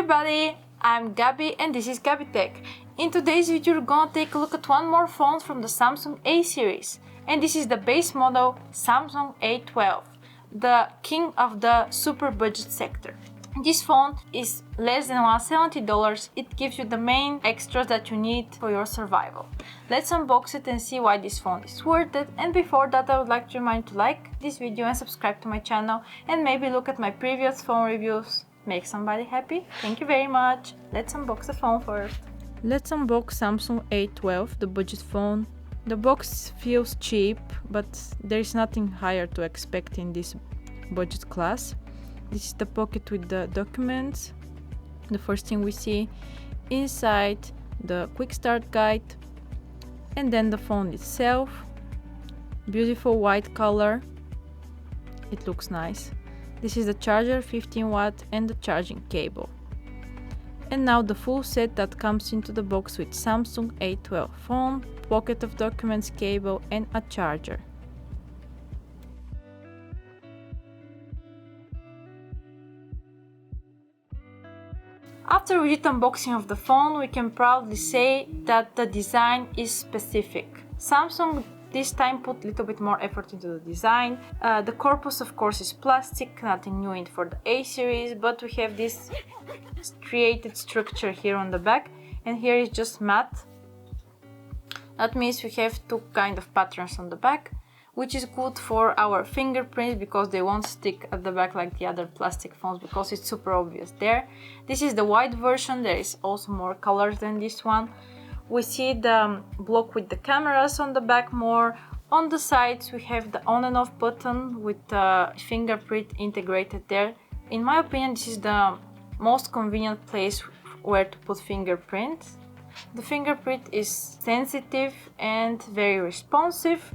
everybody, I'm Gabby and this is Gabby Tech. In today's video we're gonna take a look at one more phone from the Samsung A series, and this is the base model Samsung A12, the king of the super budget sector. This phone is less than $170. It gives you the main extras that you need for your survival. Let's unbox it and see why this phone is worth it. And before that, I would like to remind you to like this video and subscribe to my channel, and maybe look at my previous phone reviews. Make somebody happy. Thank you very much. Let's unbox the phone first. Let's unbox Samsung A12, the budget phone. The box feels cheap, but there is nothing higher to expect in this budget class. This is the pocket with the documents. The first thing we see inside, the quick start guide, and then the phone itself. Beautiful white color. It looks nice. This is the charger, 15 watt, and the charging cable. And now the full set that comes into the box with Samsung A12 phone, pocket of documents, cable, and a charger. After we did unboxing of the phone, we can proudly say that the design is specific. Samsung this time put a little bit more effort into the design. The corpus of course is plastic, nothing new in for the A series, but we have this striated structure here on the back, and here is just matte. That means we have two kind of patterns on the back, which is good for our fingerprints because they won't stick at the back like the other plastic phones, because it's super obvious there. This is the white version. There is also more colors than this one. We see the block with the cameras on the back more. On the sides we have the on and off button with the fingerprint integrated there. In my opinion, this is the most convenient place where to put fingerprints. The fingerprint is sensitive and very responsive.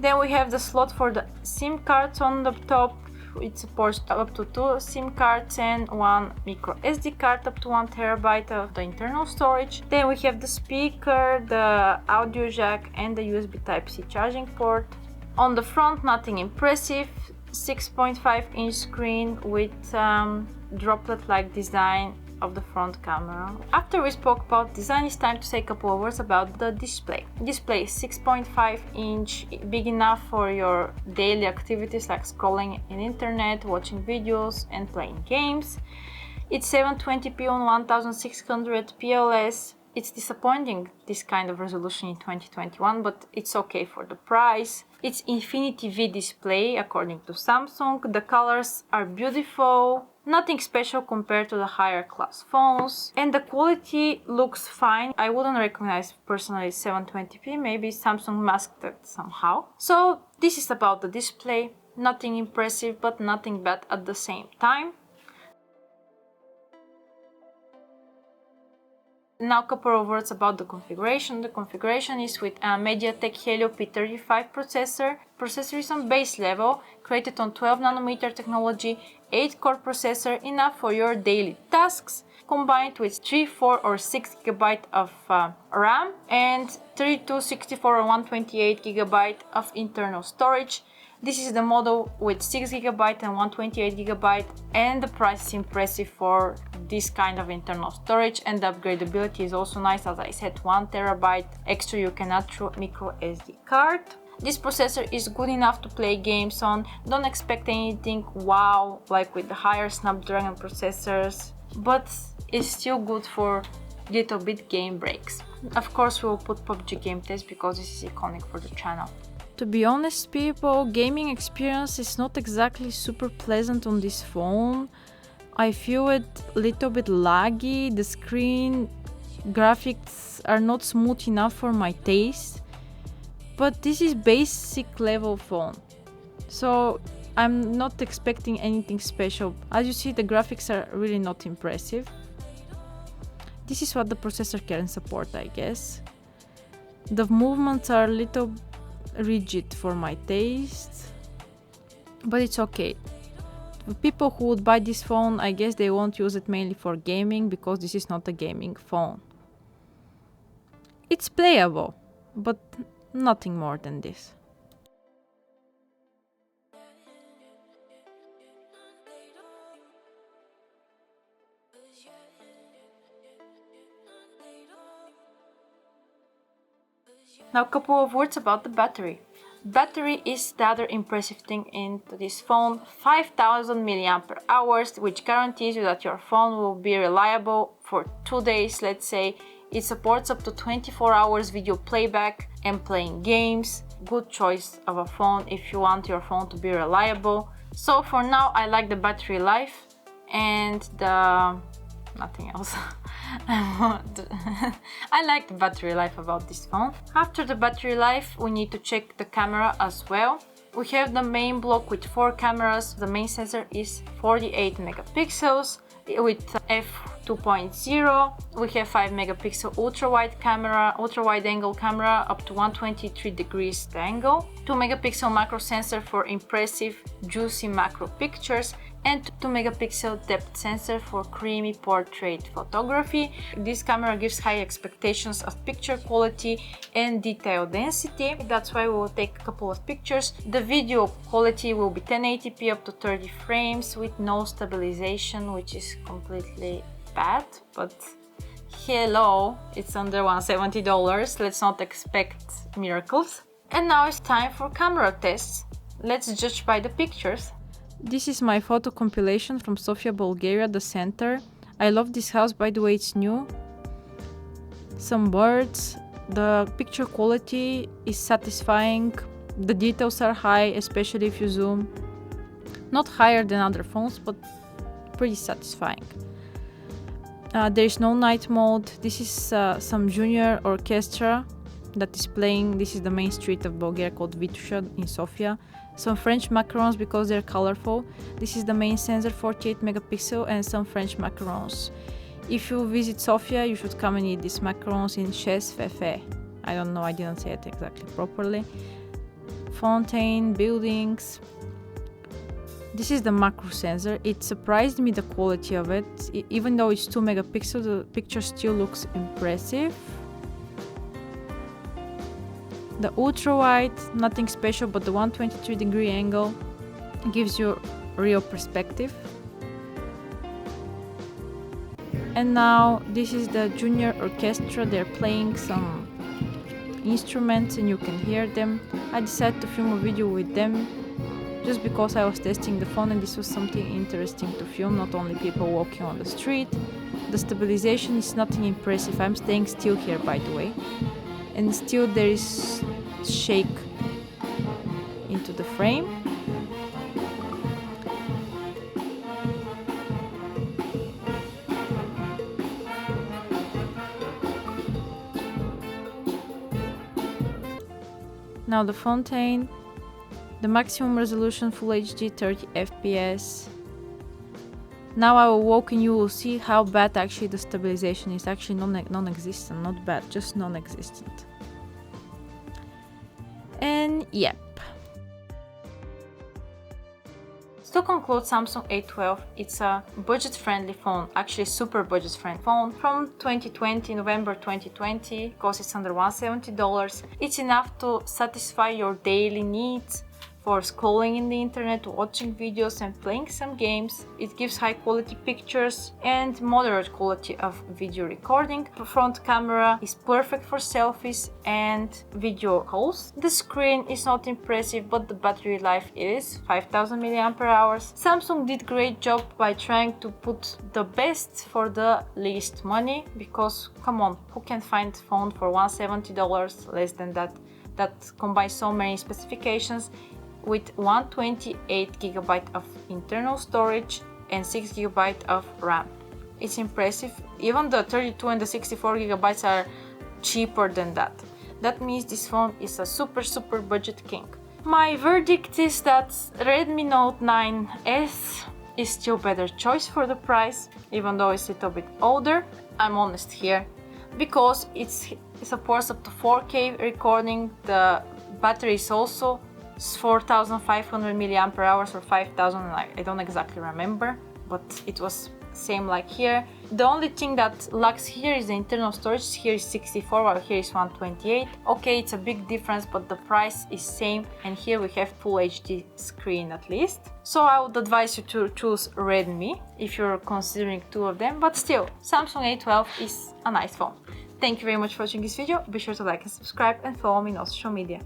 Then we have the slot for the SIM cards on the top. It supports up to 2 SIM cards and 1 micro SD card up to 1 terabyte of the internal storage. Then we have the speaker, the audio jack, and the USB Type-C charging port. On the front, nothing impressive. 6.5-inch screen with droplet-like design of the front camera. After we spoke about design, it's time to say a couple of words about the display. Display is 6.5-inch, big enough for your daily activities like scrolling in internet, watching videos, and playing games. It's 720p on 1600 PLS. It's disappointing, this kind of resolution in 2021, but it's okay for the price. It's Infinity V display according to Samsung. The colors are beautiful. Nothing special compared to the higher class phones, and the quality looks fine. I wouldn't recognize personally 720p, maybe Samsung masked it somehow. So this is about the display. Nothing impressive, but nothing bad at the same time. Now a couple of words about the configuration. The configuration is with a MediaTek Helio P35 processor. Processor is on base level, created on 12nm technology, 8-core processor, enough for your daily tasks, combined with 3, 4 or 6 GB of RAM and 32, 64 or 128 GB of internal storage. This is the model with 6 GB and 128 GB, and the price is impressive for this kind of internal storage, and the upgradability is also nice. As I said, 1 TB extra you can add through micro SD card. This processor is good enough to play games on. Don't expect anything wow like with the higher Snapdragon processors, but it's still good for little bit game breaks. Of course we will put PUBG game test because this is iconic for the channel. To be honest people, gaming experience is not exactly super pleasant on this phone. I feel it a little bit laggy. The screen graphics are not smooth enough for my taste. But this is basic level phone, so I'm not expecting anything special. As you see, the graphics are really not impressive. This is what the processor can support, I guess. The movements are a little rigid for my taste, but it's okay. The people who would buy this phone, I guess they won't use it mainly for gaming, because this is not a gaming phone. It's playable, but nothing more than this. Now a couple of words about the battery. Battery is the other impressive thing into this phone. 5000 mAh, which guarantees you that your phone will be reliable for 2 days, let's say. It supports up to 24 hours video playback and playing games. Good choice of a phone if you want your phone to be reliable. So for now I like the battery life and nothing else. I like the battery life about this phone. After the battery life, we need to check the camera as well. We have the main block with 4 cameras. The main sensor is 48 megapixels with f2.0. We have 5 megapixel ultra wide angle camera up to 123 degrees the angle, 2 megapixel macro sensor for impressive juicy macro pictures, and 2 megapixel depth sensor for creamy portrait photography. This camera gives high expectations of picture quality and detail density. That's why we will take a couple of pictures. The video quality will be 1080p up to 30 frames with no stabilization, which is completely bad, but hello, it's under $170. Let's not expect miracles. And now it's time for camera tests. Let's judge by the pictures. This is my photo compilation from Sofia, Bulgaria, the center. I love this house, by the way, it's new. Some birds. The picture quality is satisfying. The details are high, especially if you zoom. Not higher than other phones, but pretty satisfying. There is no night mode. This is some junior orchestra that is playing. This is the main street of Bulgaria called Vitusha in Sofia. Some French macarons because they're colorful. This is the main sensor, 48 megapixel, and some French macarons. If you visit Sofia, you should come and eat these macarons in Chez Fefe. I don't know, I didn't say it exactly properly. Fountain, buildings. This is the macro sensor. It surprised me the quality of it. Even though it's 2 megapixels, the picture still looks impressive. The ultra wide, nothing special, but the 123 degree angle gives you real perspective. And now this is the junior orchestra. They're playing some instruments and you can hear them. I decided to film a video with them just because I was testing the phone and this was something interesting to film, not only people walking on the street. The stabilization is nothing impressive. I'm staying still here, by the way, and still there is shake into the frame. Now the Fontaine, the maximum resolution Full HD 30 FPS. Now I will walk and you will see how bad actually the stabilization is. Actually non-existent, not bad, just non-existent. And yep. To conclude, Samsung A12, it's a budget-friendly phone, actually super budget-friendly phone from 2020, November 2020, because it's under $170. It's enough to satisfy your daily needs for scrolling in the internet, watching videos and playing some games. It gives high quality pictures and moderate quality of video recording. The front camera is perfect for selfies and video calls. The screen is not impressive, but the battery life is 5000 mAh. Samsung did great job by trying to put the best for the least money, because come on, who can find a phone for $170, less than that combines so many specifications with 128 GB of internal storage and 6 GB of RAM. It's impressive. Even the 32 and the 64 GB are cheaper than that. That means this phone is a super budget king. My verdict is that Redmi Note 9S is still better choice for the price, even though it's a little bit older. I'm honest here, because it supports up to 4K recording. The battery is also 4500 mAh or 5000, I don't exactly remember, but it was same like here. The only thing that lacks here is the internal storage. Here is 64 while here is 128. Okay, it's a big difference, but the price is same, and here we have Full HD screen at least. So I would advise you to choose Redmi if you're considering two of them, but still, Samsung A12 is a nice phone. Thank you very much for watching this video. Be sure to like and subscribe and follow me on social media.